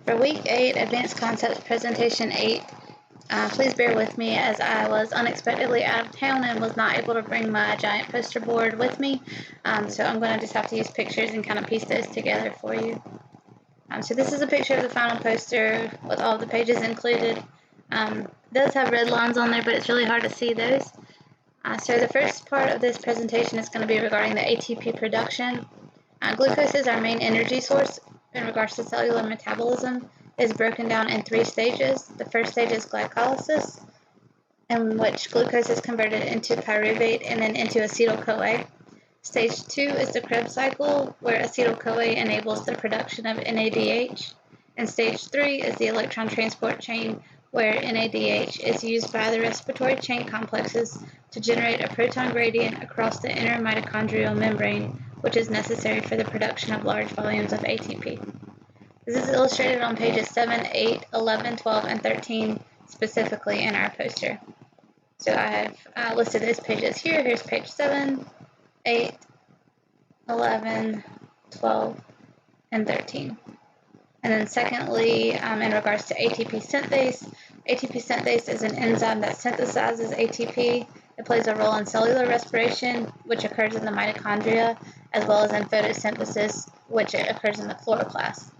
For week 8, Advanced Concepts Presentation 8, please bear with me as I was unexpectedly out of town and was not able to bring my giant poster board with me. So I'm going to just have to use pictures and kind of piece those together for you. So this is a picture of the final poster with all the pages included. It does have red lines on there, but it's really hard to see those. So the first part of this presentation is going to be regarding the ATP production. Glucose is our main energy source in regards to cellular metabolism. It is broken down in 3 stages. The first stage is glycolysis, in which glucose is converted into pyruvate and then into acetyl-CoA. Stage 2 is the Krebs cycle, where acetyl-CoA enables the production of NADH. And stage 3 is the electron transport chain, where NADH is used by the respiratory chain complexes to generate a proton gradient across the inner mitochondrial membrane, which is necessary for the production of large volumes of ATP. This is illustrated on pages 7, 8, 11, 12, and 13, specifically in our poster. So I have listed those pages here. Here's page 7, 8, 11, 12, and 13. And then secondly, in regards to ATP synthase is an enzyme that synthesizes ATP. It plays a role in cellular respiration, which occurs in the mitochondria, as well as in photosynthesis, which occurs in the chloroplast.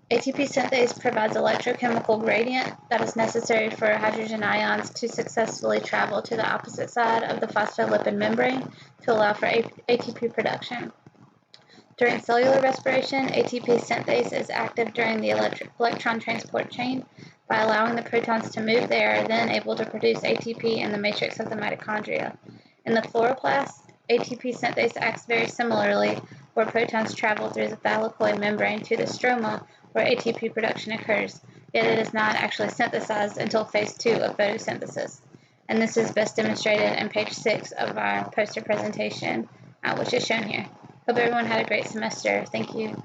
ATP synthase provides electrochemical gradient that is necessary for hydrogen ions to successfully travel to the opposite side of the phospholipid membrane to allow for ATP production. During cellular respiration, ATP synthase is active during the electron transport chain. By allowing the protons to move, they are then able to produce ATP in the matrix of the mitochondria. In the chloroplast, ATP synthase acts very similarly, where protons travel through the thylakoid membrane to the stroma, where ATP production occurs, yet it is not actually synthesized until phase 2 of photosynthesis. And this is best demonstrated in page 6 of our poster presentation, which is shown here. Hope everyone had a great semester. Thank you.